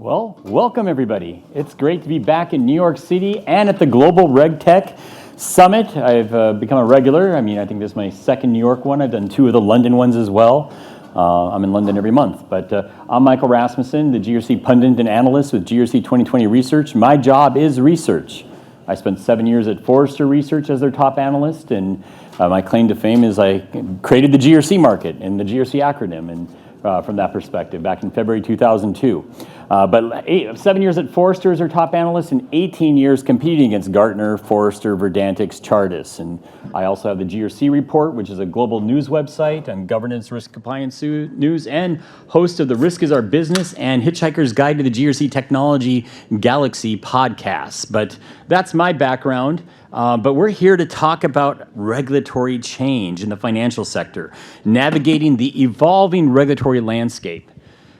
Well, welcome everybody. It's great to be back in New York City and at the Global RegTech Summit. I've become a regular. I think this is my second New York one. I've done 2 of the London ones as well. I'm in London every month, but I'm Michael Rasmussen, the GRC Pundit and Analyst with GRC 2020 Research. My job is research. I spent 7 years at Forrester Research as their top analyst, and my claim to fame is I created the GRC market and the GRC acronym, and from that perspective, back in February 2002. But 7 years at Forrester as their top analyst and 18 years competing against Gartner, Forrester, Verdantix, Chartis. And I also have the GRC Report, which is a global news website on governance, risk, compliance news, and host of the Risk is Our Business and Hitchhiker's Guide to the GRC Technology Galaxy podcasts. But that's my background. But we're here to talk about regulatory change in the financial sector, navigating the evolving regulatory landscape.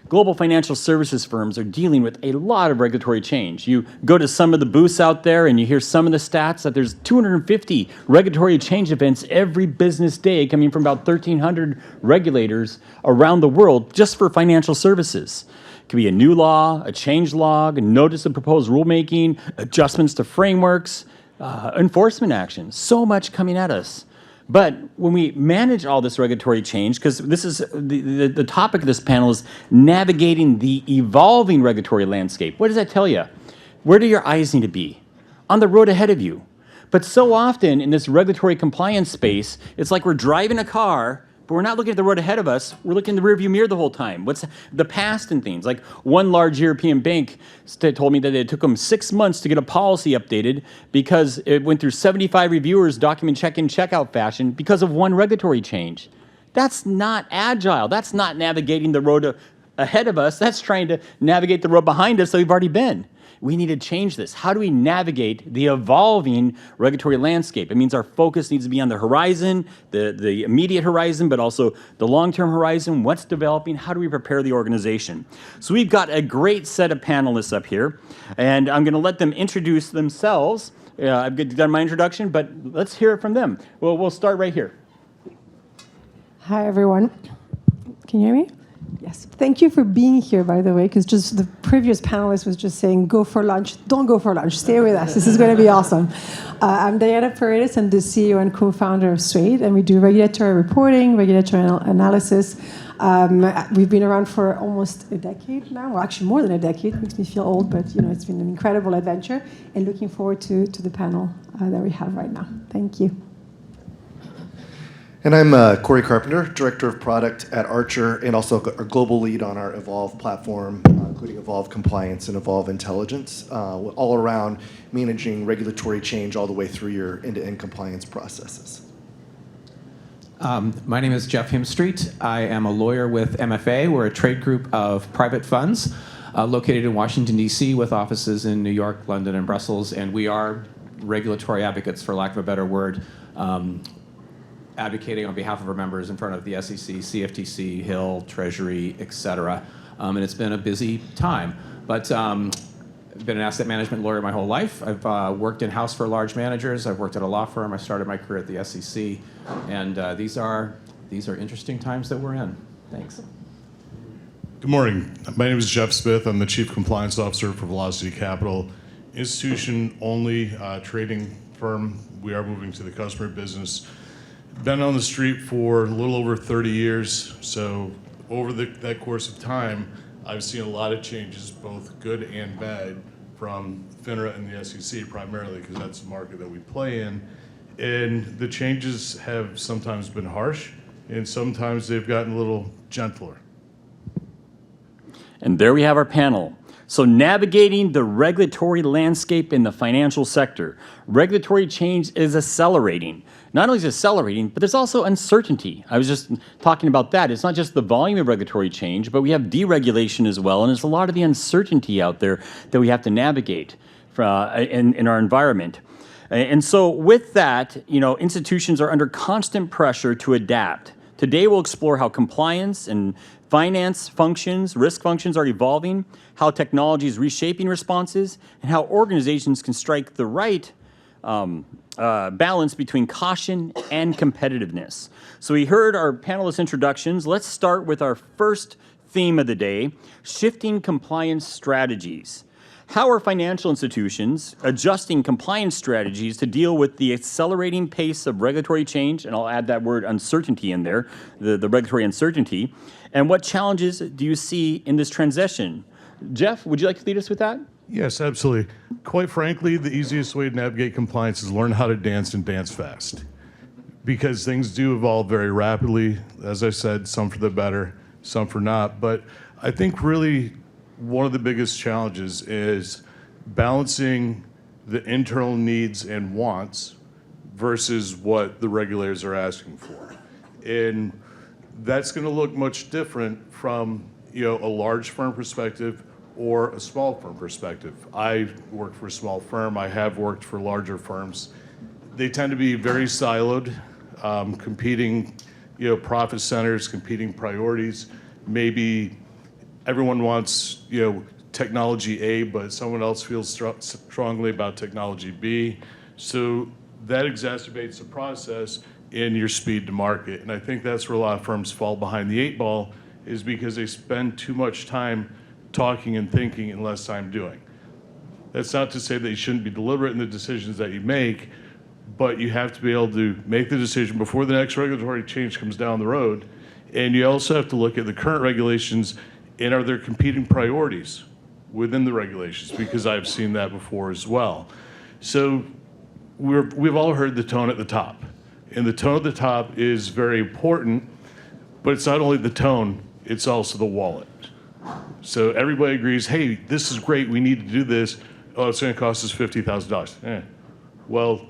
Global financial services firms are dealing with a lot of regulatory change. You go to some of the booths out there and you hear some of the stats that there's 250 regulatory change events every business day coming from about 1,300 regulators around the world just for financial services. It could be a new law, a change log, a notice of proposed rulemaking, adjustments to frameworks, enforcement actions, so much coming at us. But when we manage all this regulatory change, because this is the topic of this panel is navigating the evolving regulatory landscape. What does that tell you? Where do your eyes need to be? On the road ahead of you. But so often in this regulatory compliance space, it's like we're driving a car, but we're not looking at the road ahead of us. We're looking in the rearview mirror the whole time. What's the past and things? Like one large European bank told me that it took them 6 months to get a policy updated because it went through 75 reviewers, document check-in, check-out fashion because of one regulatory change. That's not agile. That's not navigating the road ahead of us. That's trying to navigate the road behind us that we've already been. We need to change this. How do we navigate the evolving regulatory landscape? It means our focus needs to be on the horizon, the immediate horizon, but also the long-term horizon. What's developing? How do we prepare the organization? So we've got a great set of panelists up here, and I'm going to let them introduce themselves. I've done my introduction, but let's hear it from them. Well, we'll start right here. Hi, everyone. Can you hear me? Yes. Thank you for being here, by the way, because just the previous panelist was just saying, go for lunch. Don't go for lunch. Stay with us. This is going to be awesome. I'm Diana Paredes. I'm the CEO and co-founder of Suade, and we do regulatory reporting, regulatory analysis. We've been around for almost a decade now. Well, actually more than a decade. It makes me feel old, but it's been an incredible adventure, and looking forward to the panel that we have right now. Thank you. And I'm Corey Carpenter, Director of Product at Archer, and also a global lead on our Evolve platform, including Evolve Compliance and Evolve Intelligence, all around managing regulatory change all the way through your end-to-end compliance processes. My name is Jeff Himstreet. I am a lawyer with MFA. We're a trade group of private funds located in Washington, D.C., with offices in New York, London, and Brussels, and we are regulatory advocates, for lack of a better word, advocating on behalf of our members in front of the SEC, CFTC, Hill, Treasury, et cetera. And it's been a busy time. But I've been an asset management lawyer my whole life. I've worked in-house for large managers. I've worked at a law firm. I started my career at the SEC. And these are interesting times that we're in. Thanks. Good morning. My name is Jeff Smith. I'm the Chief Compliance Officer for Velocity Capital. Institution-only trading firm. We are moving to the customer business. Been on the street for a little over 30 years, so over that course of time, I've seen a lot of changes, both good and bad, from FINRA and the SEC primarily, because that's the market that we play in. And the changes have sometimes been harsh, and sometimes they've gotten a little gentler. And there we have our panel. So navigating the regulatory landscape in the financial sector. Regulatory change is accelerating. Not only is it accelerating, but there's also uncertainty. I was just talking about that. It's not just the volume of regulatory change, but we have deregulation as well, and there's a lot of the uncertainty out there that we have to navigate in our environment. And so with that, institutions are under constant pressure to adapt. Today we'll explore how compliance and finance functions, risk functions are evolving, how technology is reshaping responses, and how organizations can strike the right balance between caution and competitiveness. So we heard our panelist introductions. Let's start with our first theme of the day, shifting compliance strategies. How are financial institutions adjusting compliance strategies to deal with the accelerating pace of regulatory change? And I'll add that word uncertainty in there, the regulatory uncertainty. And what challenges do you see in this transition? Jeff, would you like to lead us with that? Yes, absolutely. Quite frankly, the easiest way to navigate compliance is learn how to dance and dance fast. Because things do evolve very rapidly. As I said, some for the better, some for not. But I think really one of the biggest challenges is balancing the internal needs and wants versus what the regulators are asking for. And that's going to look much different from a large firm perspective or a small firm perspective. I work for a small firm. I have worked for larger firms. They tend to be very siloed, competing profit centers, competing priorities. Maybe everyone wants, technology A, but someone else feels strongly about technology B. So that exacerbates the process in your speed to market. And I think that's where a lot of firms fall behind the 8 ball, is because they spend too much time talking and thinking and less time doing. That's not to say that you shouldn't be deliberate in the decisions that you make, but you have to be able to make the decision before the next regulatory change comes down the road. And you also have to look at the current regulations and are there competing priorities within the regulations, because I've seen that before as well. So we've all heard the tone at the top. And the tone at the top is very important, but it's not only the tone, it's also the wallet. So everybody agrees, hey, this is great, we need to do this. Oh, it's going to cost us $50,000. Well,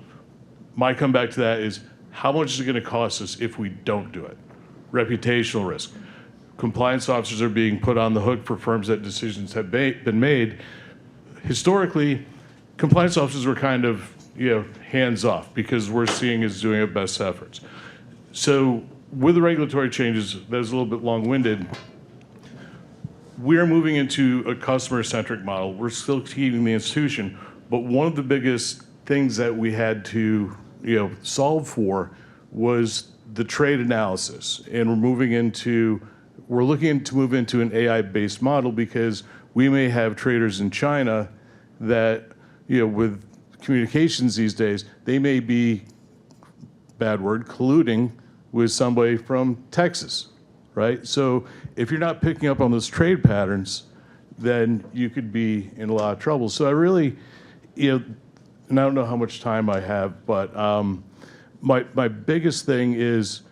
my comeback to that is, how much is it going to cost us if we don't do it? Reputational risk. Compliance officers are being put on the hook for firms that decisions have been made. Historically, compliance officers were kind of hands off because we're seeing is doing our best efforts. So with the regulatory changes, that is a little bit long-winded. We're moving into a customer-centric model. We're still keeping the institution, but one of the biggest things that we had to solve for was the trade analysis. And we're looking to move into an AI-based model because we may have traders in China that, with communications these days, they may be, bad word, colluding with somebody from Texas, right? So if you're not picking up on those trade patterns, then you could be in a lot of trouble. So I really, and I don't know how much time I have, but my biggest thing is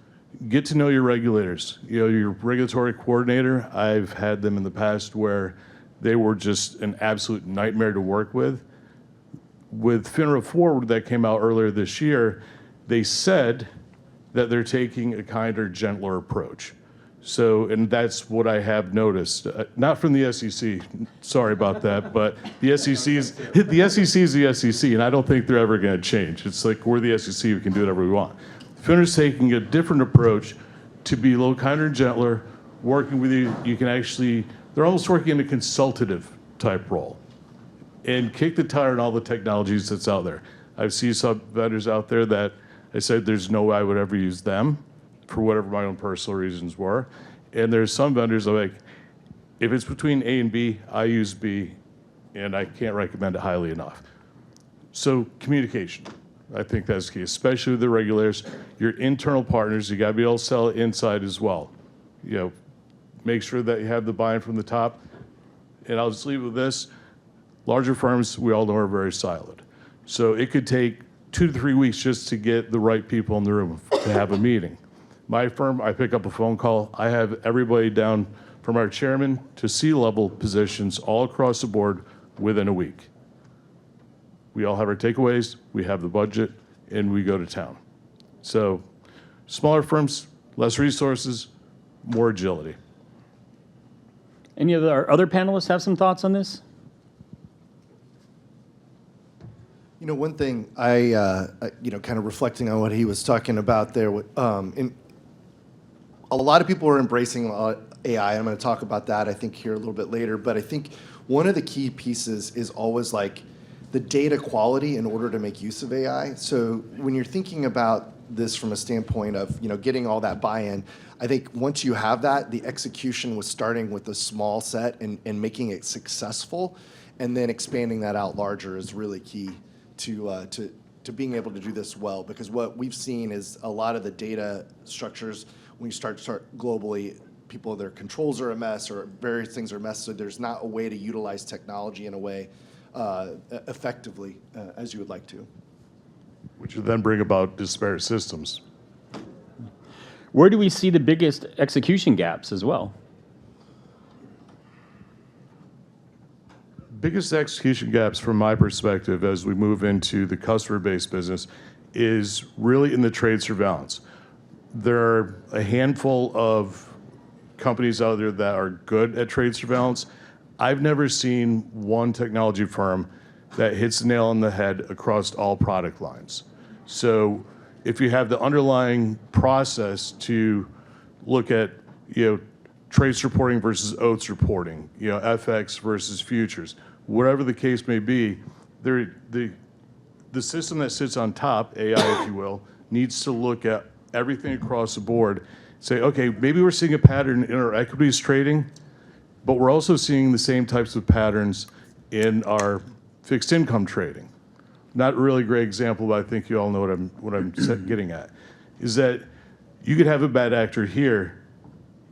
get to know your regulators. Your regulatory coordinator, I've had them in the past where they were just an absolute nightmare to work with. With FINRA Forward that came out earlier this year, they said that they're taking a kinder, gentler approach. So, and that's what I have noticed. Not from the SEC, sorry about that, but the SEC is the SEC, and I don't think they're ever going to change. It's like we're the SEC, we can do whatever we want. FINRA's taking a different approach to be a little kinder and gentler, working with you. You can actually, they're almost working in a consultative type role and kick the tire on all the technologies that's out there. I've seen some vendors out there that I said there's no way I would ever use them for whatever my own personal reasons were. And there's some vendors that are like, if it's between A and B, I use B, and I can't recommend it highly enough. So communication, I think that's key, especially with the regulators. Your internal partners, you gotta be able to sell it inside as well. Make sure that you have the buy-in from the top. And I'll just leave it with this. Larger firms, we all know, are very siloed. So it could take 2 to 3 weeks just to get the right people in the room to have a meeting. My firm, I pick up a phone call. I have everybody down from our chairman to C-level positions all across the board within a week. We all have our takeaways, we have the budget, and we go to town. So smaller firms, less resources, more agility. Any of our other panelists have some thoughts on this? One thing I kind of reflecting on what he was talking about there, a lot of people are embracing AI. I'm going to talk about that, I think, here a little bit later. But I think one of the key pieces is always like the data quality in order to make use of AI. So when you're thinking about this from a standpoint of getting all that buy-in. I think once you have that, the execution was starting with a small set and making it successful, and then expanding that out larger is really key to being able to do this well. Because what we've seen is a lot of the data structures, when you start globally, their controls are a mess or various things are a mess, so there's not a way to utilize technology in a way effectively as you would like to. Which would then bring about disparate systems. Where do we see the biggest execution gaps as well? Biggest execution gaps from my perspective as we move into the customer-based business is really in the trade surveillance. There are a handful of companies out there that are good at trade surveillance. I've never seen one technology firm that hits the nail on the head across all product lines. So if you have the underlying process to look at trace reporting versus oats reporting, FX versus futures, whatever the case may be, the system that sits on top, AI if you will, needs to look at everything across the board, say, okay, maybe we're seeing a pattern in our equities trading, but we're also seeing the same types of patterns in our fixed income trading. Not really a great example, but I think you all know what I'm getting at, is that you could have a bad actor here,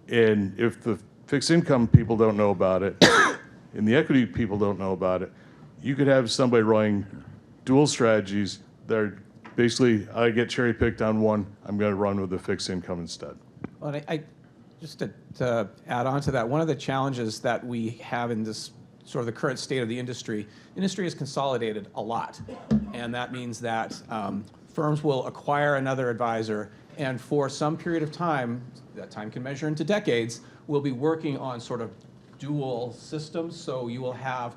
and if the fixed income people don't know about it, and the equity people don't know about it, you could have somebody running dual strategies that are basically, I get cherry picked on one, I'm going to run with the fixed income instead. Well, just to add on to that, one of the challenges that we have in this sort of the current state of the industry is consolidated a lot. And that means that firms will acquire another advisor, and for some period of time, that time can measure into decades, we'll be working on sort of dual systems. So you will have,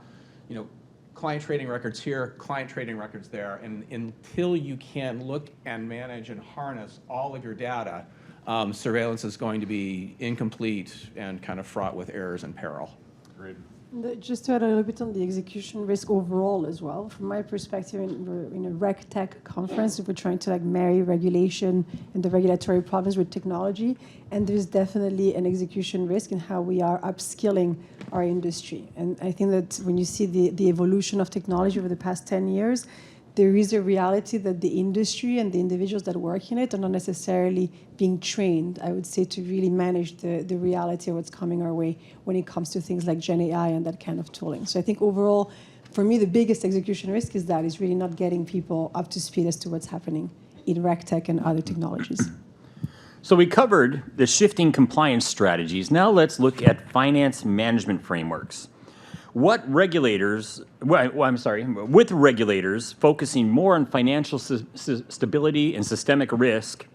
client trading records here, client trading records there, and until you can look and manage and harness all of your data, surveillance is going to be incomplete and kind of fraught with errors and peril. Great. Just to add a little bit on the execution risk overall as well, from my perspective, we're in a RegTech conference, we're trying to marry regulation and the regulatory problems with technology, and there's definitely an execution risk in how we are upskilling our industry. And I think that when you see the evolution of technology over the past 10 years, there is a reality that the industry and the individuals that work in it are not necessarily being trained, I would say, to really manage the reality of what's coming our way when it comes to things like Gen AI and that kind of tooling. So I think overall, for me, the biggest execution risk is really not getting people up to speed as to what's happening in RegTech and other technologies. So we covered the shifting compliance strategies. Now let's look at finance management frameworks. With regulators focusing more on financial stability and systemic risk,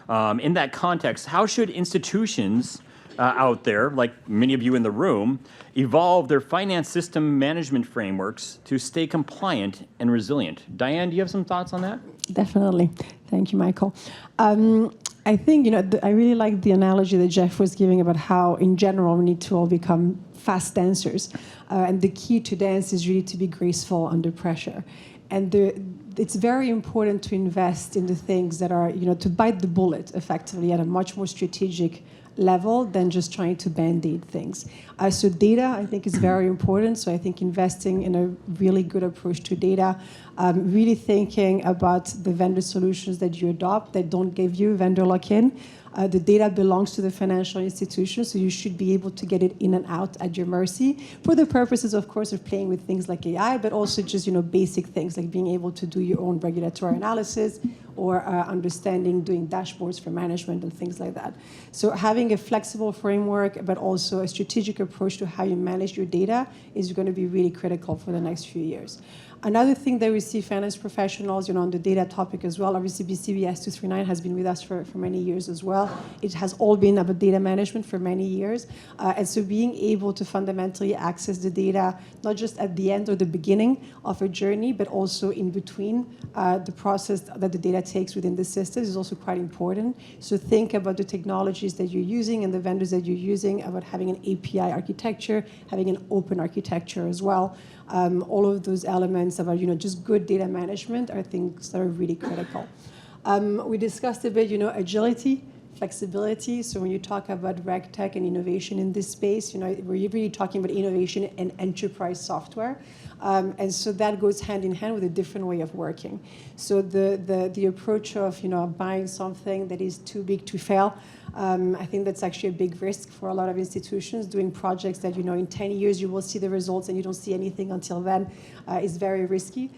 in that context, how should institutions out there, like many of you in the room, evolve their finance system management frameworks to stay compliant and resilient? Diane, do you have some thoughts on that? Definitely. Thank you, Michael. I think, I really like the analogy that Jeff was giving about how, in general, we need to all become fast dancers. And the key to dance is really to be graceful under pressure. And it's very important to invest in the things that are, to bite the bullet effectively at a much more strategic level than just trying to band-aid things. So data, I think, is very important. So I think investing in a really good approach to data, really thinking about the vendor solutions that you adopt that don't give you vendor lock-in. The data belongs to the financial institution, so you should be able to get it in and out at your mercy for the purposes, of course, of playing with things like AI, but also just basic things like being able to do your own regulatory analysis or understanding, doing dashboards for management and things like that. So having a flexible framework, but also a strategic approach to how you manage your data is going to be really critical for the next few years. Another thing that we see finance professionals, on the data topic as well, obviously BCBS 239 has been with us for many years as well. It has all been about data management for many years. And so being able to fundamentally access the data, not just at the end or the beginning of a journey, but also in between the process that the data takes within the systems is also quite important. So think about the technologies that you're using and the vendors that you're using, about having an API architecture, having an open architecture as well. All of those elements about just good data management are things that are really critical. We discussed a bit, agility, flexibility. So when you talk about RegTech and innovation in this space, we're really talking about innovation and enterprise software. And so that goes hand in hand with a different way of working. So the approach of buying something that is too big to fail, I think that's actually a big risk for a lot of institutions. Doing projects that in 10 years you will see the results and you don't see anything until then is very risky.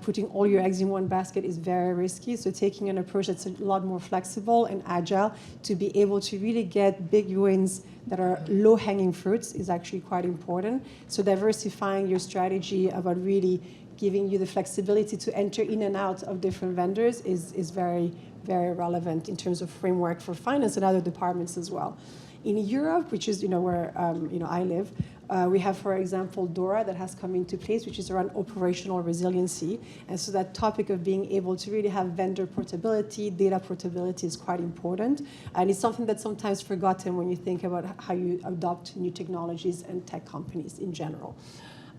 Putting all your eggs in one basket is very risky. So taking an approach that's a lot more flexible and agile to be able to really get big wins that are low-hanging fruits is actually quite important. So diversifying your strategy about really giving you the flexibility to enter in and out of different vendors is very, very relevant in terms of framework for finance and other departments as well. In Europe, which is where I live, we have, for example, DORA that has come into place, which is around operational resiliency. And so that topic of being able to really have vendor portability, data portability is quite important. And it's something that's sometimes forgotten when you think about how you adopt new technologies and tech companies in general.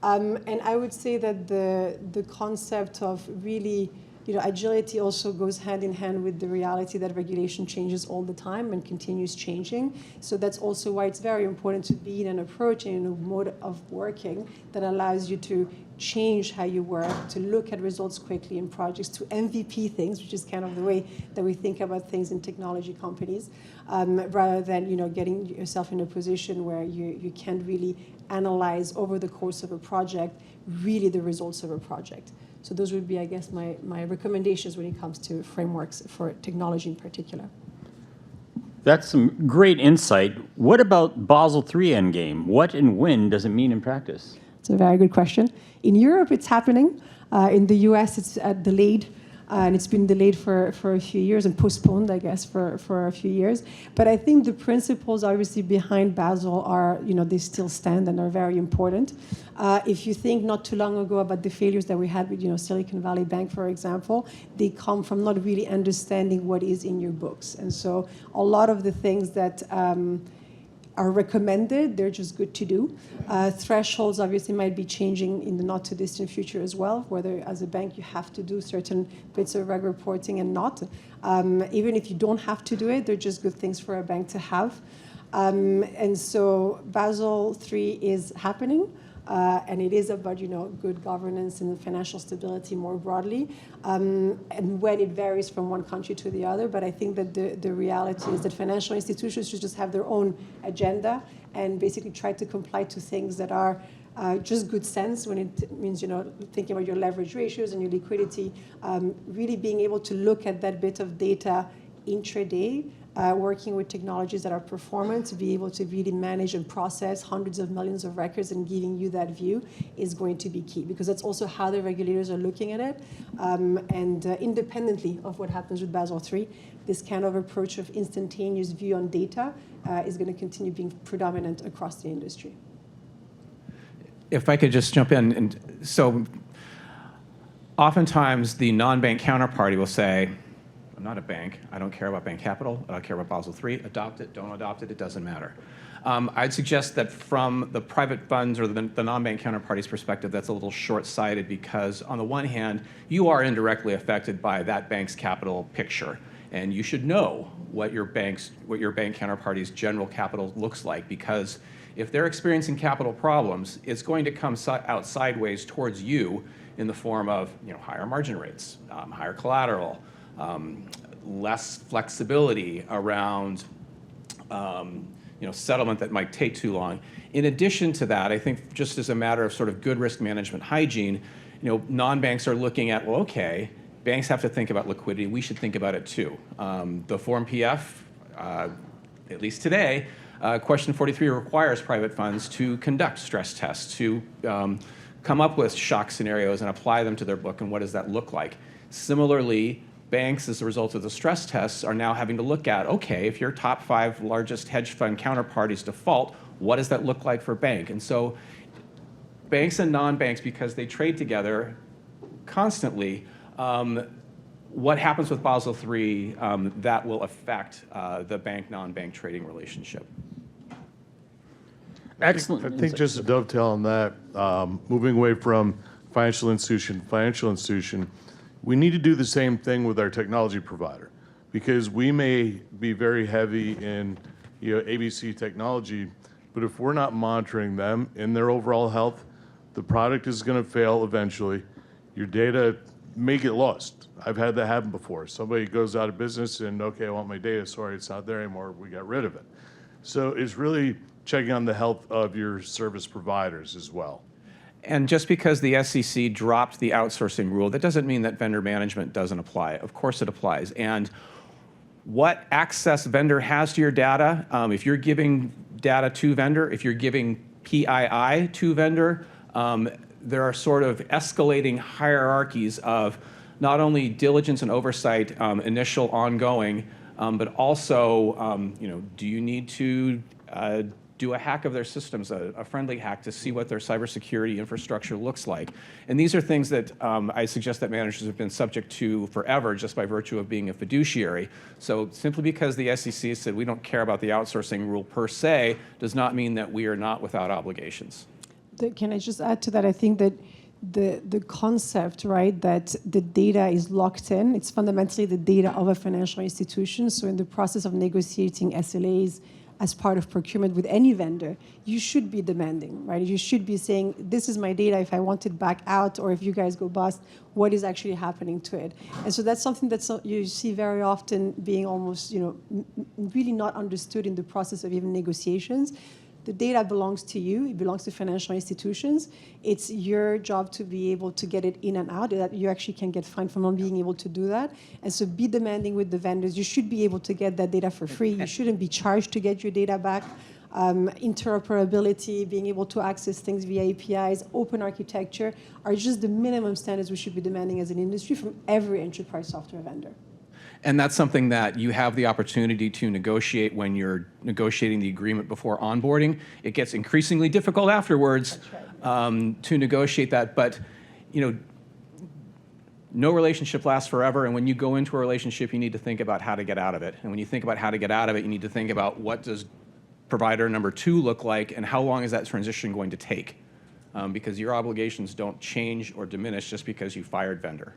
And I would say that the concept of really agility also goes hand in hand with the reality that regulation changes all the time and continues changing. So that's also why it's very important to be in an approach and in a mode of working that allows you to change how you work, to look at results quickly in projects, to MVP things, which is kind of the way that we think about things in technology companies, rather than getting yourself in a position where you can't really analyze over the course of a project really the results of a project. So those would be, I guess, my recommendations when it comes to frameworks for technology in particular. That's some great insight. What about Basel III Endgame? What and when does it mean in practice? It's a very good question. In Europe, it's happening. In the US, it's delayed. And it's been delayed for a few years and postponed, I guess, for a few years. But I think the principles, obviously, behind Basel are, they still stand and are very important. If you think not too long ago about the failures that we had with, Silicon Valley Bank, for example, they come from not really understanding what is in your books. And so a lot of the things that are recommended, they're just good to do. Thresholds obviously might be changing in the not too distant future as well, whether as a bank you have to do certain bits of reg reporting and not. Even if you don't have to do it, they're just good things for a bank to have. And so Basel III is happening. And it is about good governance and financial stability more broadly, and when it varies from one country to the other. But I think that the reality is that financial institutions should just have their own agenda and basically try to comply to things that are just good sense when it means thinking about your leverage ratios and your liquidity, really being able to look at that bit of data intraday. Working with technologies that are performant to be able to really manage and process hundreds of millions of records and giving you that view is going to be key, because that's also how the regulators are looking at it. And independently of what happens with Basel III, this kind of approach of instantaneous view on data is going to continue being predominant across the industry. If I could just jump in. And so oftentimes the non-bank counterparty will say, I'm not a bank. I don't care about bank capital. I don't care about Basel III. Adopt it, don't adopt it, it doesn't matter. I'd suggest that from the private funds or the non-bank counterparty's perspective, that's a little short-sighted, because on the one hand, you are indirectly affected by that bank's capital picture. And you should know what your bank counterparty's general capital looks like, because if they're experiencing capital problems, it's going to come out sideways towards you in the form of higher margin rates, higher collateral, less flexibility around settlement that might take too long. In addition to that, I think just as a matter of sort of good risk management hygiene, non-banks are looking at, well, okay, banks have to think about liquidity. We should think about it too. The Form PF, at least today, Question 43 requires private funds to conduct stress tests, to come up with shock scenarios and apply them to their book, and what does that look like? Similarly, banks, as a result of the stress tests, are now having to look at, okay, if your top 5 largest hedge fund counterparties default, what does that look like for bank? And so banks and non-banks, because they trade together constantly, what happens with Basel III, that will affect the bank-non-bank trading relationship. Excellent. I think just to dovetail on that, moving away from financial institution, We need to do the same thing with our technology provider, because we may be very heavy in ABC technology, but if we're not monitoring them in their overall health, the product is going to fail eventually. Your data may get lost. I've had that happen before. Somebody goes out of business and, okay, I want my data. Sorry, it's not there anymore. We got rid of it. So it's really checking on the health of your service providers as well. And just because the SEC dropped the outsourcing rule, that doesn't mean that vendor management doesn't apply. Of course it applies. And what access vendor has to your data, if you're giving data to vendor, if you're giving PII to vendor, there are sort of escalating hierarchies of not only diligence and oversight, initial, ongoing, but also, do you need to do a hack of their systems, a friendly hack, to see what their cybersecurity infrastructure looks like? And these are things that I suggest that managers have been subject to forever just by virtue of being a fiduciary. So simply because the SEC said we don't care about the outsourcing rule per se does not mean that we are not without obligations. Can I just add to that? I think that the concept, right, that the data is locked in, it's fundamentally the data of a financial institution. So in the process of negotiating SLAs as part of procurement with any vendor, you should be demanding, right? You should be saying, this is my data, if I want it back out, or if you guys go bust, what is actually happening to it? And so that's something that you see very often being almost, really not understood in the process of even negotiations. The data belongs to you. It belongs to financial institutions. It's your job to be able to get it in and out. That you actually can get fined for not being able to do that. And so be demanding with the vendors. You should be able to get that data for free. You shouldn't be charged to get your data back. Interoperability, being able to access things via APIs, open architecture are just the minimum standards we should be demanding as an industry from every enterprise software vendor. And that's something that you have the opportunity to negotiate when you're negotiating the agreement before onboarding. It gets increasingly difficult afterwards to negotiate that. But no relationship lasts forever. And when you go into a relationship, you need to think about how to get out of it. And when you think about how to get out of it, you need to think about what does provider number 2 look like and how long is that transition going to take? Because your obligations don't change or diminish just because you fired vendor.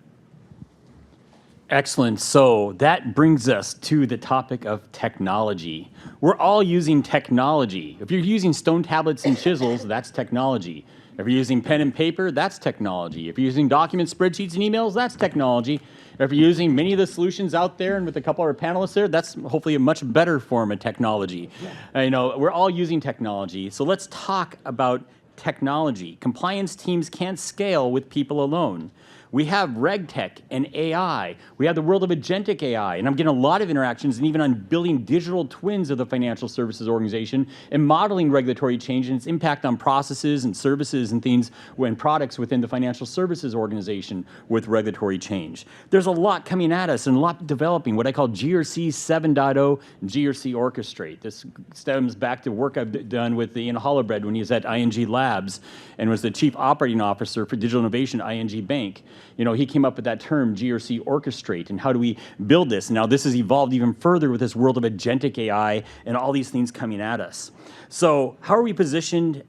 Excellent. So that brings us to the topic of technology. We're all using technology. If you're using stone tablets and chisels, that's technology. If you're using pen and paper, that's technology. If you're using documents, spreadsheets, and emails, that's technology. If you're using many of the solutions out there, and with a couple of our panelists there, that's hopefully a much better form of technology. Yeah. We're all using technology. So let's talk about technology. Compliance teams can't scale with people alone. We have RegTech and AI. We have the world of agentic AI, and I'm getting a lot of interactions and even on building digital twins of the financial services organization and modeling regulatory change and its impact on processes and services and things and products within the financial services organization with regulatory change. There's a lot coming at us and a lot developing, what I call GRC 7.0 and GRC Orchestrate. This stems back to work I've done with Ian Hollowbred when he was at ING Labs and was the Chief Operating Officer for Digital Innovation at ING Bank. He came up with that term, GRC Orchestrate, and how do we build this? Now, this has evolved even further with this world of agentic AI and all these things coming at us. So how are we positioning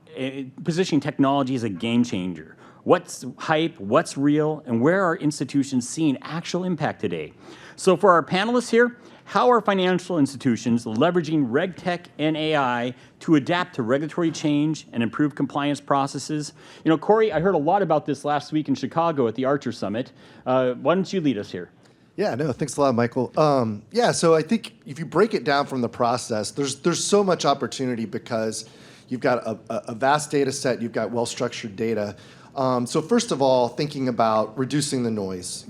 technology as a game changer? What's hype, what's real, and where are institutions seeing actual impact today? So for our panelists here, how are financial institutions leveraging RegTech and AI to adapt to regulatory change and improve compliance processes? Corey, I heard a lot about this last week in Chicago at the Archer Summit. Why don't you lead us here? Yeah, no, thanks a lot, Michael. So I think if you break it down from the process, there's so much opportunity because you've got a vast data set, you've got well-structured data. So first of all, thinking about reducing the noise.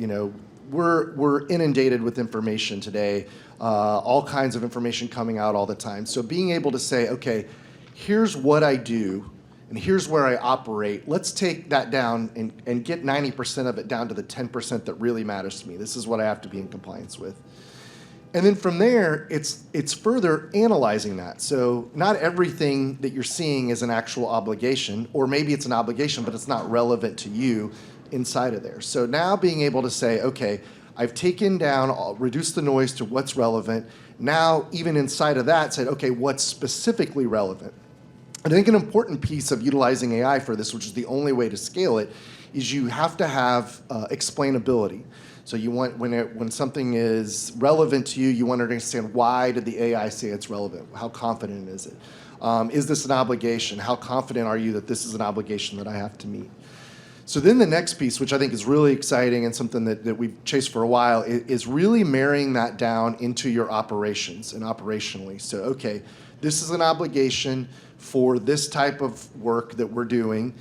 We're inundated with information today, all kinds of information coming out all the time. So being able to say, okay, here's what I do, and here's where I operate. Let's take that down and get 90% of it down to the 10% that really matters to me. This is what I have to be in compliance with. And then from there, it's further analyzing that. So not everything that you're seeing is an actual obligation, or maybe it's an obligation, but it's not relevant to you inside of there. So now being able to say, okay, I've taken down, I'll reduce the noise to what's relevant. Now, even inside of that, said, okay, what's specifically relevant? I think an important piece of utilizing AI for this, which is the only way to scale it, is you have to have explainability. So you want, when something is relevant to you, you want to understand, why did the AI say it's relevant? How confident is it? Is this an obligation? How confident are you that this is an obligation that I have to meet? So then the next piece, which I think is really exciting and something that we've chased for a while, is really marrying that down into your operations and operationally. So, okay, this is an obligation for this type of work that we're doing.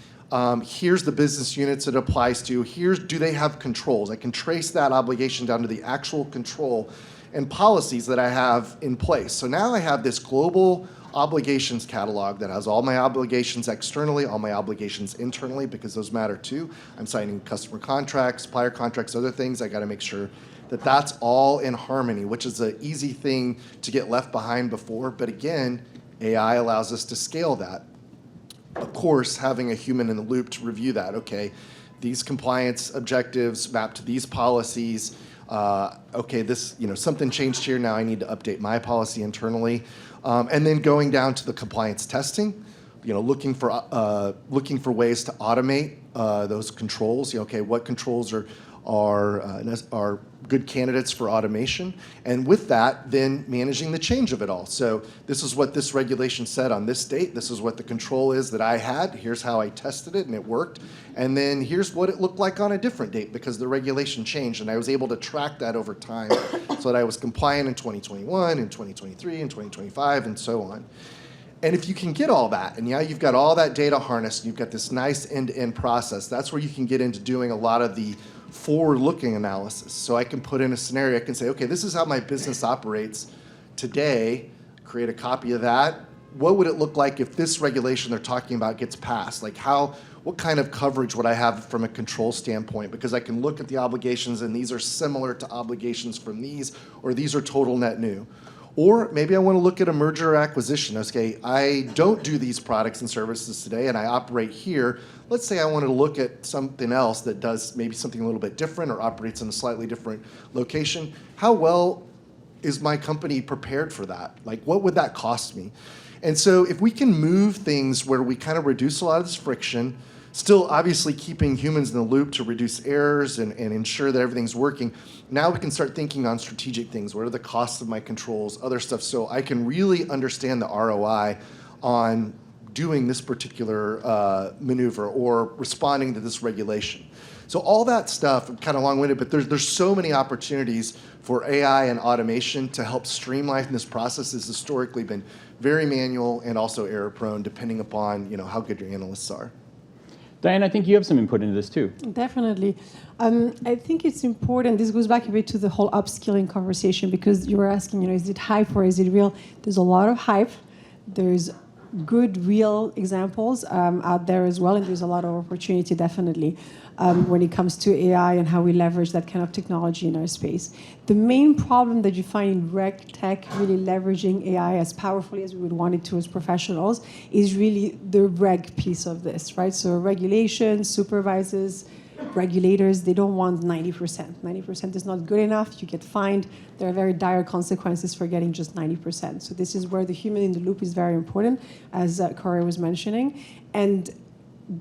Here's the business units it applies to. Do they have controls? I can trace that obligation down to the actual control and policies that I have in place. So now I have this global obligations catalog that has all my obligations externally, all my obligations internally, because those matter too. I'm signing customer contracts, supplier contracts, other things. I got to make sure that that's all in harmony, which is an easy thing to get left behind before. But again, AI allows us to scale that. Of course, having a human in the loop to review that. Okay, these compliance objectives map to these policies. Okay, this, something changed here. Now I need to update my policy internally. And then going down to the compliance testing, looking for ways to automate those controls. Okay, what controls are good candidates for automation, and with that, then managing the change of it all. So this is what this regulation said on this date. This is what the control is that I had. Here's how I tested it, and it worked. And then here's what it looked like on a different date because the regulation changed, and I was able to track that over time so that I was compliant in 2021, in 2023, in 2025, and so on. And if you can get all that, and now you've got all that data harnessed, and you've got this nice end-to-end process, that's where you can get into doing a lot of the forward-looking analysis. So I can put in a scenario, I can say, okay, this is how my business operates today, create a copy of that. What would it look like if this regulation they're talking about gets passed? Like what kind of coverage would I have from a control standpoint? Because I can look at the obligations and these are similar to obligations from these, or these are total net new. Or maybe I want to look at a merger or acquisition. Okay, I don't do these products and services today, and I operate here. Let's say I wanted to look at something else that does maybe something a little bit different or operates in a slightly different location. How well is my company prepared for that? Like, what would that cost me? And so if we can move things where we kind of reduce a lot of this friction, still obviously keeping humans in the loop to reduce errors and ensure that everything's working, now we can start thinking on strategic things. What are the costs of my controls, other stuff, so I can really understand the ROI on doing this particular maneuver or responding to this regulation. So all that stuff, kind of long-winded, but there's so many opportunities for AI and automation to help streamline this process. It's historically been very manual and also error-prone, depending upon how good your analysts are. Diane, I think you have some input into this too. Definitely. I think it's important. This goes back a bit to the whole upskilling conversation because you were asking, is it hype or is it real? There's a lot of hype. There's good, real examples out there as well, and there's a lot of opportunity, definitely, when it comes to AI and how we leverage that kind of technology in our space. The main problem that you find in RegTech, really leveraging AI as powerfully as we would want it to as professionals, is really the reg piece of this, right? So regulations, supervisors, regulators, they don't want 90%. 90% is not good enough. You get fined. There are very dire consequences for getting just 90%. So this is where the human in the loop is very important, as Corey was mentioning. And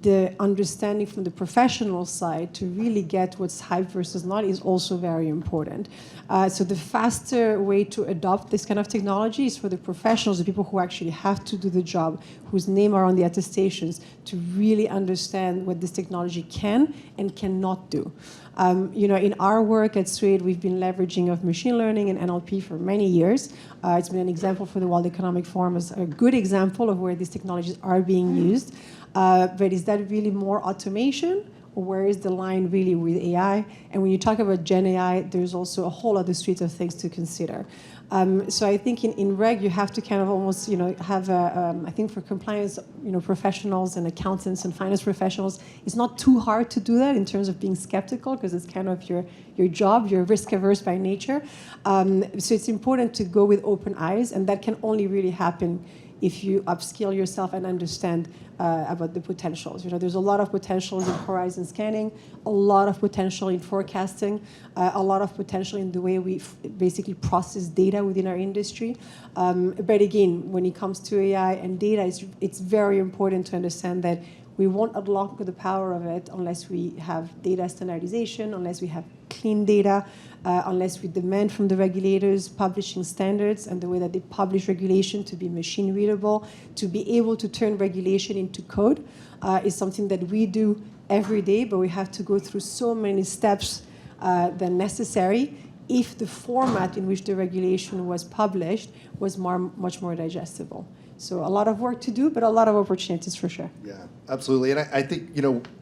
the understanding from the professional side to really get what's hype versus not is also very important. So the faster way to adopt this kind of technology is for the professionals, the people who actually have to do the job, whose name are on the attestations, to really understand what this technology can and cannot do. In our work at Suade, we've been leveraging of machine learning and NLP for many years. It's been an example for the World Economic Forum as a good example of where these technologies are being used. But is that really more automation, or where is the line really with AI? And when you talk about Gen AI, there's also a whole other suite of things to consider. So I think in reg, you have to kind of almost, have I think for compliance, professionals and accountants and finance professionals, it's not too hard to do that in terms of being skeptical because it's kind of your job, you're risk averse by nature. So it's important to go with open eyes, and that can only really happen if you upskill yourself and understand about the potentials. There's a lot of potentials in horizon scanning, a lot of potential in forecasting, a lot of potential in the way we basically process data within our industry. But again, when it comes to AI and data, it's very important to understand that we won't unlock the power of it unless we have data standardization, unless we have clean data, unless we demand from the regulators publishing standards and the way that they publish regulation to be machine readable, to be able to turn regulation into code is something that we do every day, but we have to go through so many steps than necessary if the format in which the regulation was published was much more digestible. So a lot of work to do, but a lot of opportunities for sure. Yeah, absolutely. And I think,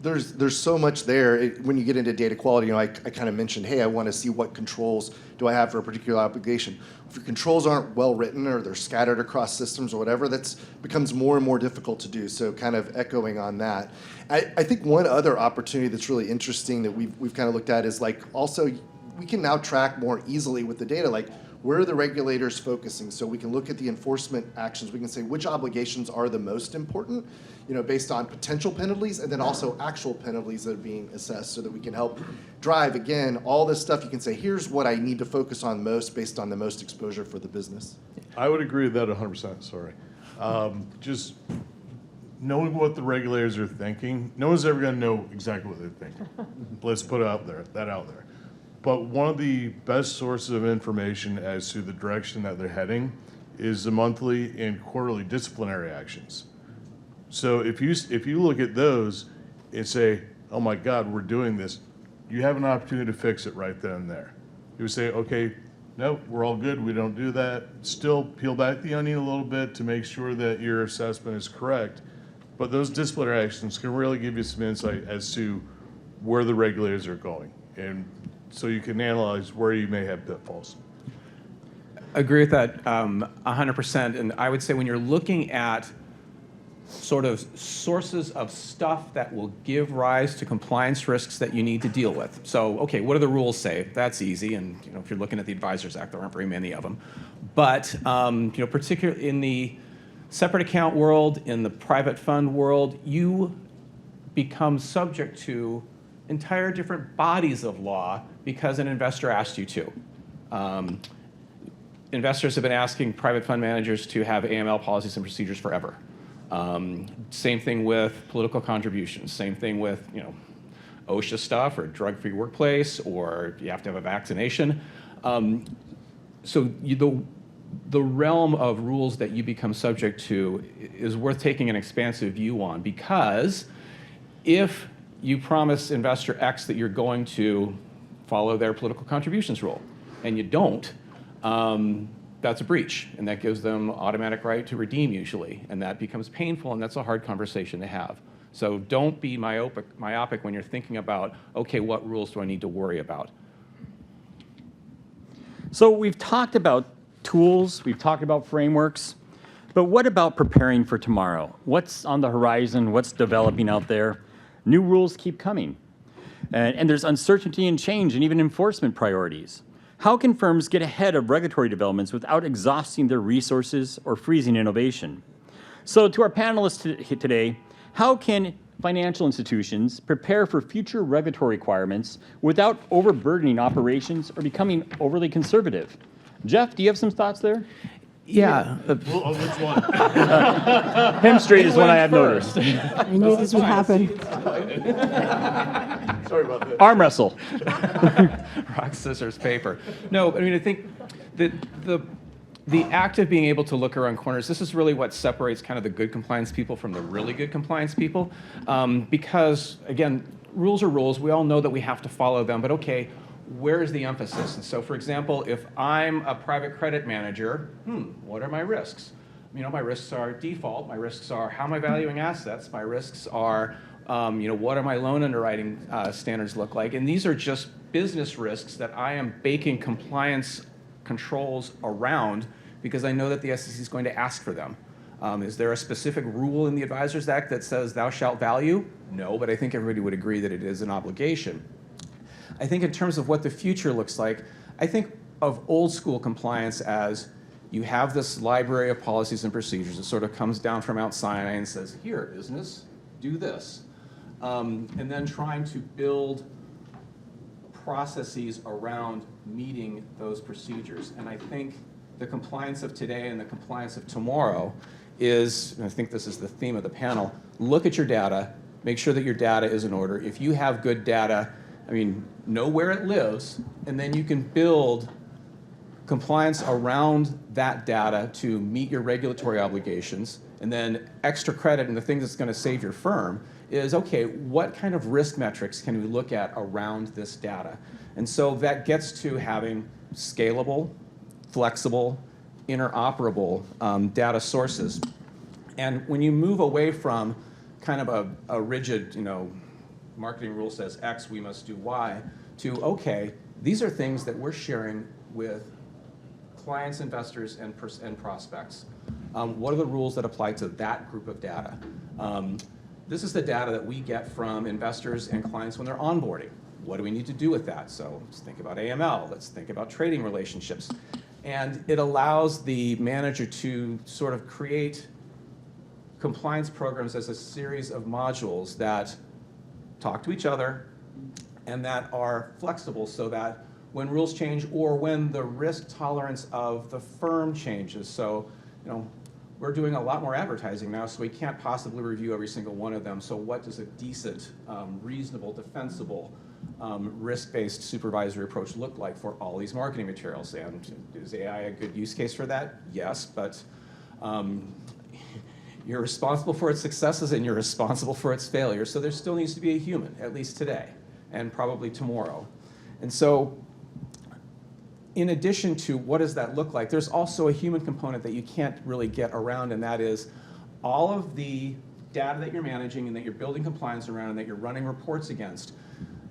there's so much there. When you get into data quality, I kind of mentioned, hey, I want to see what controls do I have for a particular application. If your controls aren't well written or they're scattered across systems or whatever, that becomes more and more difficult to do. So kind of echoing on that. I think one other opportunity that's really interesting that we've kind of looked at is also we can now track more easily with the data, where are the regulators focusing? So we can look at the enforcement actions. We can say which obligations are the most important, based on potential penalties and then also actual penalties that are being assessed so that we can help drive, again, all this stuff. You can say, here's what I need to focus on most based on the most exposure for the business. I would agree with that 100%, sorry. Just knowing what the regulators are thinking, no one's ever gonna know exactly what they're thinking. Let's put that out there. But one of the best sources of information as to the direction that they're heading is the monthly and quarterly disciplinary actions. So if you look at those and say, oh my God, we're doing this, you have an opportunity to fix it right then and there. You would say, okay, nope, we're all good, we don't do that. Still peel back the onion a little bit to make sure that your assessment is correct. But those disciplinary actions can really give you some insight as to where the regulators are going. And so you can analyze where you may have pitfalls. Agree with that 100%. And I would say when you're looking at sort of sources of stuff that will give rise to compliance risks that you need to deal with. So, okay, what do the rules say? That's easy. And if you're looking at the Advisors Act, there aren't very many of them. But particularly in the separate account world, in the private fund world, you become subject to entire different bodies of law because an investor asked you to. Investors have been asking private fund managers to have AML policies and procedures forever. Same thing with political contributions. Same thing with OSHA stuff or drug-free workplace, or you have to have a vaccination. So the realm of rules that you become subject to is worth taking an expansive view on, because if you promise investor X that you're going to follow their political contributions rule, and you don't, that's a breach, and that gives them automatic right to redeem usually, and that becomes painful, and that's a hard conversation to have. So don't be myopic when you're thinking about, okay, what rules do I need to worry about? So we've talked about tools, we've talked about frameworks, but what about preparing for tomorrow? What's on the horizon? What's developing out there? New rules keep coming, and there's uncertainty and change and even enforcement priorities. How can firms get ahead of regulatory developments without exhausting their resources or freezing innovation? So to our panelists today, how can financial institutions prepare for future regulatory requirements without overburdening operations or becoming overly conservative? Jeff, do you have some thoughts there? Yeah. Which one? Himstreet is one I have noticed. I knew this would happen. Sorry about that. Arm wrestle. Rock, scissors, paper. No, I think that the act of being able to look around corners, this is really what separates kind of the good compliance people from the really good compliance people. Because, again, rules are rules. We all know that we have to follow them, but okay, where's the emphasis? And so, for example, if I'm a private credit manager, what are my risks? My risks are default. My risks are how am I valuing assets? My risks are, what are my loan underwriting standards look like? And these are just business risks that I am baking compliance controls around because I know that the SEC is going to ask for them. Is there a specific rule in the Advisors Act that says thou shalt value? No, but I think everybody would agree that it is an obligation. I think in terms of what the future looks like, I think of old school compliance as you have this library of policies and procedures that sort of comes down from Mount Sinai and says, here, business, do this. And then trying to build processes around meeting those procedures. And I think the compliance of today and the compliance of tomorrow is, and I think this is the theme of the panel, look at your data, make sure that your data is in order. If you have good data, I mean, know where it lives, and then you can build compliance around that data to meet your regulatory obligations. And then extra credit, and the thing that's going to save your firm is, okay, what kind of risk metrics can we look at around this data? And so that gets to having scalable, flexible, interoperable data sources. And when you move away from kind of a rigid, marketing rule says X, we must do Y, to, okay, these are things that we're sharing with clients, investors, and prospects. What are the rules that apply to that group of data? This is the data that we get from investors and clients when they're onboarding. What do we need to do with that? So let's think about AML. Let's think about trading relationships. And it allows the manager to sort of create compliance programs as a series of modules that talk to each other and that are flexible so that when rules change or when the risk tolerance of the firm changes. So, we're doing a lot more advertising now, so we can't possibly review every single one of them. So what does a decent, reasonable, defensible, risk-based supervisory approach look like for all these marketing materials? And is AI a good use case for that? Yes, but you're responsible for its successes and you're responsible for its failures. So there still needs to be a human, at least today, and probably tomorrow. And so in addition to what does that look like, there's also a human component that you can't really get around, and that is all of the data that you're managing and that you're building compliance around and that you're running reports against.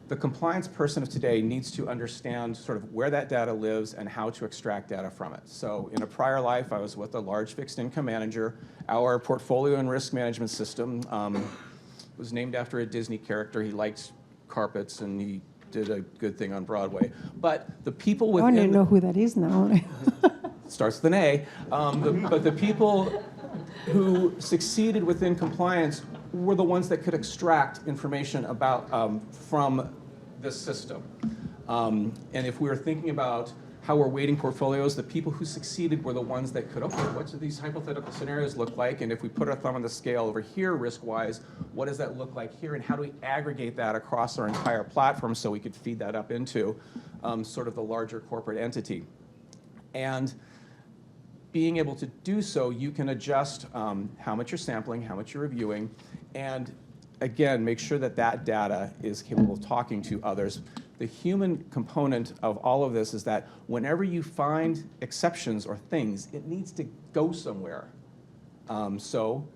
The compliance person of today needs to understand sort of where that data lives and how to extract data from it. So in a prior life, I was with a large fixed income manager. Our portfolio and risk management system was named after a Disney character. He liked carpets and he did a good thing on Broadway. But the people I within... want to know who that is now. starts with an A. But the people who succeeded within compliance were the ones that could extract information about from this system. And if we were thinking about how we're weighting portfolios, the people who succeeded were the ones that could, okay, what do these hypothetical scenarios look like? And if we put our thumb on the scale over here risk-wise, what does that look like here? And how do we aggregate that across our entire platform so we could feed that up into sort of the larger corporate entity? And being able to do so, you can adjust how much you're sampling, how much you're reviewing, and again, make sure that that data is capable of talking to others. The human component of all of this is that whenever you find exceptions or things, it needs to go somewhere. So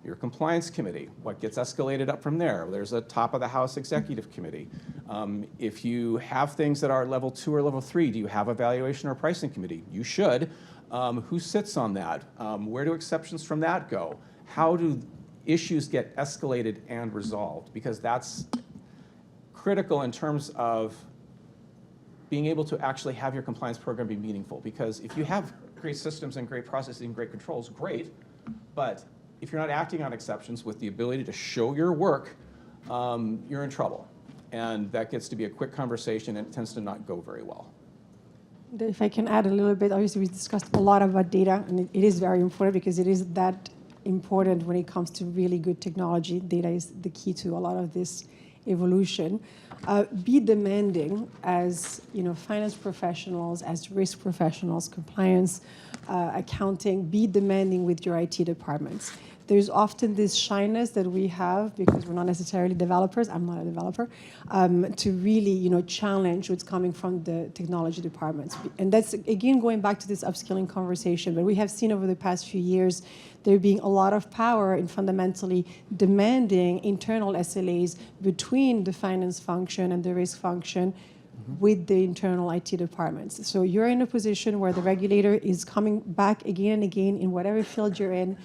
your compliance committee, what gets escalated up from there? There's a top of the house executive committee. If you have things that are level 2 or level 3, do you have a valuation or pricing committee? You should. Who sits on that? Where do exceptions from that go? How do issues get escalated and resolved? Because that's critical in terms of being able to actually have your compliance program be meaningful. Because if you have great systems and great processes and great controls, great. But if you're not acting on exceptions with the ability to show your work, you're in trouble. And that gets to be a quick conversation, and it tends to not go very well. If I can add a little bit, obviously we discussed a lot about data, and it is very important because it is that important when it comes to really good technology. Data is the key to a lot of this evolution. Be demanding as finance professionals, as risk professionals, compliance, accounting. Be demanding with your IT departments. There's often this shyness that we have because we're not necessarily developers. I'm not a developer. To really, challenge what's coming from the technology departments. And that's, again, going back to this upskilling conversation. But we have seen over the past few years there being a lot of power in fundamentally demanding internal SLAs between the finance function and the risk function with the internal IT departments. So you're in a position where the regulator is coming back again and again in whatever field you're in,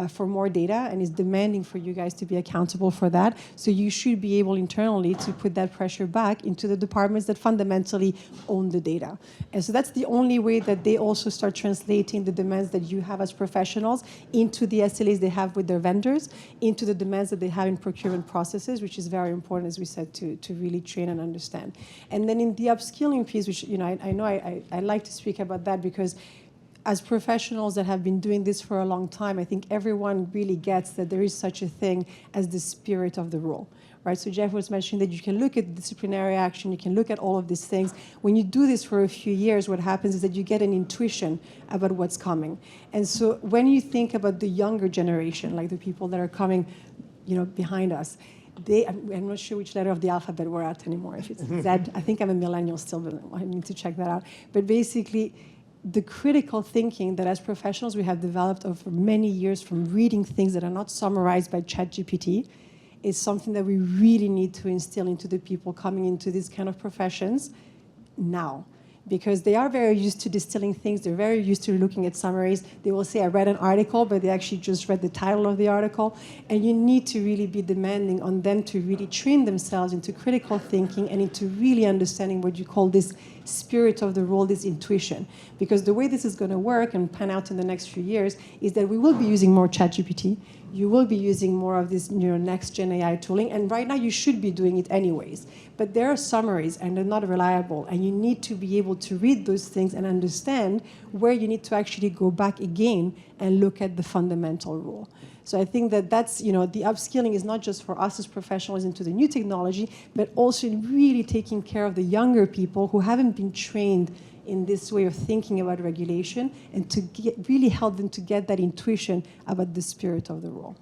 for more data and is demanding for you guys to be accountable for that. So you should be able internally to put that pressure back into the departments that fundamentally own the data. And so that's the only way that they also start translating the demands that you have as professionals into the SLAs they have with their vendors, into the demands that they have in procurement processes, which is very important, as we said, to really train and understand. And then in the upskilling piece, which I know I like to speak about that because as professionals that have been doing this for a long time, I think everyone really gets that there is such a thing as the spirit of the role, right? So Jeff was mentioning that you can look at disciplinary action, you can look at all of these things. When you do this for a few years, what happens is that you get an intuition about what's coming. And so when you think about the younger generation, like the people that are coming, behind us, I'm not sure which letter of the alphabet we're at anymore. If it's Z, I think I'm a millennial still, but I need to check that out. But basically, the critical thinking that as professionals we have developed over many years from reading things that are not summarized by ChatGPT is something that we really need to instill into the people coming into these kind of professions now. Because they are very used to distilling things, they're very used to looking at summaries. They will say, I read an article, but they actually just read the title of the article. And you need to really be demanding on them to really train themselves into critical thinking and into really understanding what you call this spirit of the role, this intuition. Because the way this is going to work and pan out in the next few years is that we will be using more ChatGPT. You will be using more of this next gen AI tooling. And right now you should be doing it anyways. But there are summaries and they're not reliable. And you need to be able to read those things and understand where you need to actually go back again and look at the fundamental rule. So I think that that's, the upskilling is not just for us as professionals into the new technology, but also in really taking care of the younger people who haven't been trained in this way of thinking about regulation and to really help them to get that intuition about the spirit of the role.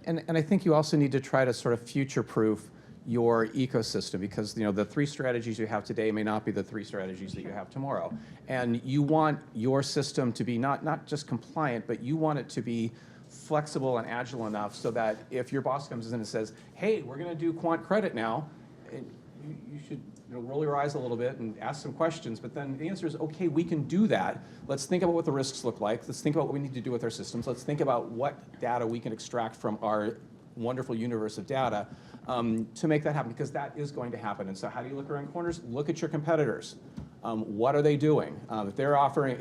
And I think you also need to try to sort of future-proof your ecosystem because the three strategies you have today may not be the three strategies that you have tomorrow. And you want your system to be not just compliant, but you want it to be flexible and agile enough so that if your boss comes in and says, hey, we're going to do quant credit now, you should roll your eyes a little bit and ask some questions, but then the answer is, okay, we can do that. Let's think about what the risks look like. Let's think about what we need to do with our systems. Let's think about what data we can extract from our wonderful universe of data to make that happen, because that is going to happen. And so how do you look around corners? Look at your competitors. What are they doing? If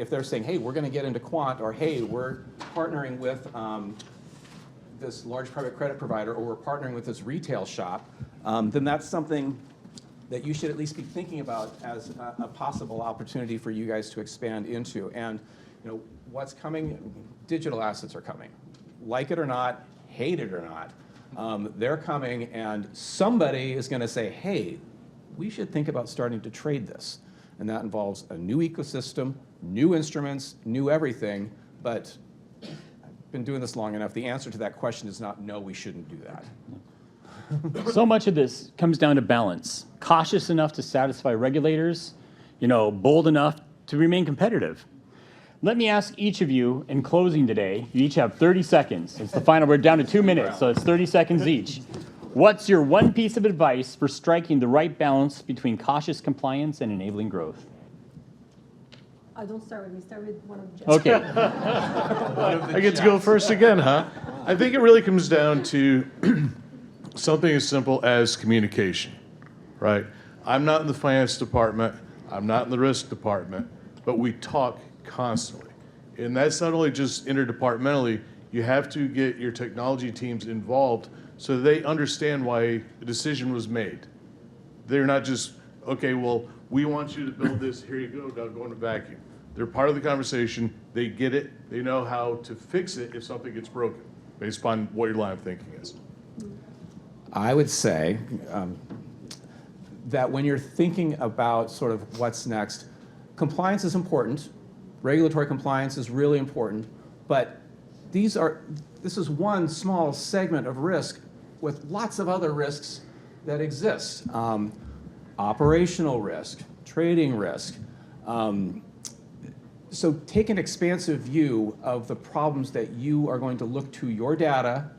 they're saying, hey, we're going to get into quant, or hey, we're partnering with this large private credit provider, or we're partnering with this retail shop, then that's something that you should at least be thinking about as a possible opportunity for you guys to expand into. And what's coming? Digital assets are coming. Like it or not, hate it or not, they're coming, and somebody is going to say, hey, we should think about starting to trade this. And that involves a new ecosystem, new instruments, new everything. But I've been doing this long enough. The answer to that question is not, no, we shouldn't do that. So much of this comes down to balance. Cautious enough to satisfy regulators, bold enough to remain competitive. Let me ask each of you in closing today, you each have 30 seconds. It's the final, we're down to 2 minutes, so it's 30 seconds each. What's your one piece of advice for striking the right balance between cautious compliance and enabling growth? Don't start with me, start with one of Jeff's. Okay. I get to go first again, huh? I think it really comes down to something as simple as communication, right? I'm not in the finance department, I'm not in the risk department, but we talk constantly. And that's not only just interdepartmentally, you have to get your technology teams involved so they understand why a decision was made. They're not just, okay, well, we want you to build this, here you go, now go in a vacuum. They're part of the conversation, they get it, they know how to fix it if something gets broken, based upon what your line of thinking is. I would say that when you're thinking about sort of what's next, compliance is important. Regulatory compliance is really important. But this is one small segment of risk with lots of other risks that exist. Operational risk, trading risk. So take an expansive view of the problems that you are going to look to your data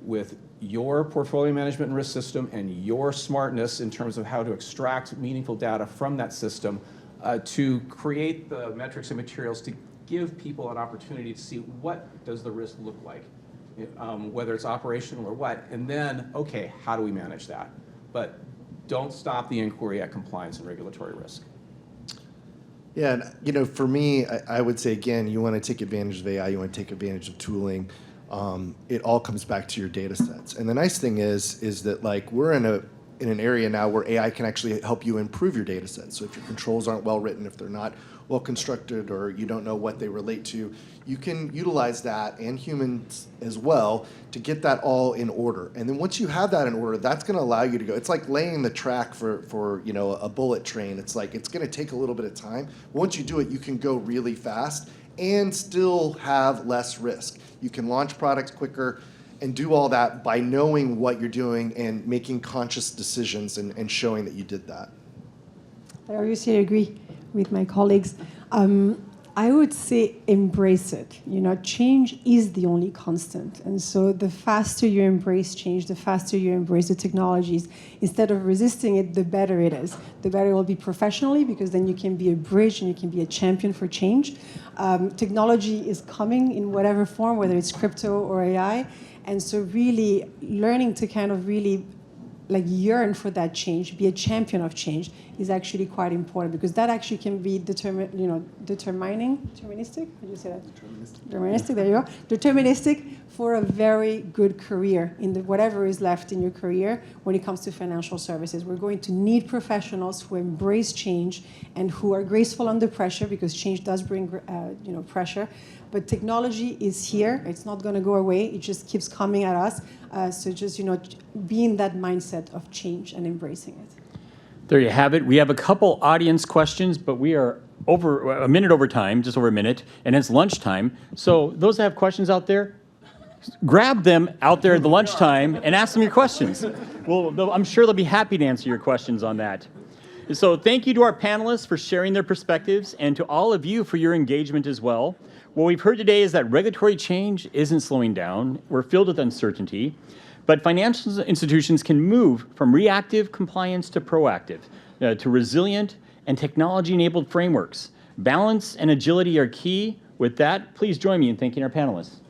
with your portfolio management and risk system and your smartness in terms of how to extract meaningful data from that system to create the metrics and materials to give people an opportunity to see what does the risk look like whether it's operational or what, and then, okay, how do we manage that? But don't stop the inquiry at compliance and regulatory risk. Yeah, and for me, I would say again, you want to take advantage of AI, you want to take advantage of tooling. It all comes back to your data sets. And the nice thing is that like we're in an area now where AI can actually help you improve your data sets. So if your controls aren't well written, if they're not well constructed, or you don't know what they relate to, you can utilize that and humans as well to get that all in order. And then once you have that in order, that's going to allow you to go. It's like laying the track for a bullet train. It's like it's going to take a little bit of time. Once you do it, you can go really fast and still have less risk. You can launch products quicker and do all that by knowing what you're doing and making conscious decisions and showing that you did that. I obviously agree with my colleagues. I would say embrace it. Change is the only constant. And so the faster you embrace change, the faster you embrace the technologies, instead of resisting it, the better it is. The better it will be professionally, because then you can be a bridge and you can be a champion for change. Technology is coming in whatever form, whether it's crypto or AI. And so really learning to kind of really yearn for that change, be a champion of change, is actually quite important, because that actually can be deterministic. Did you say that? Deterministic. There you go. Deterministic for a very good career in whatever is left in your career when it comes to financial services. We're going to need professionals who embrace change and who are graceful under pressure, because change does bring pressure. But technology is here. It's not going to go away. It just keeps coming at us. So just be in that mindset of change and embracing it. There you have it. We have a couple audience questions, but we are over a minute over time, just over a minute, and it's lunchtime. So those that have questions out there, grab them out there at the lunchtime and ask them your questions. Well, I'm sure they'll be happy to answer your questions on that. So thank you to our panelists for sharing their perspectives, and to all of you for your engagement as well. What we've heard today is that regulatory change isn't slowing down. We're filled with uncertainty, but financial institutions can move from reactive compliance to proactive, to resilient and technology-enabled frameworks. Balance and agility are key. With that, please join me in thanking our panelists.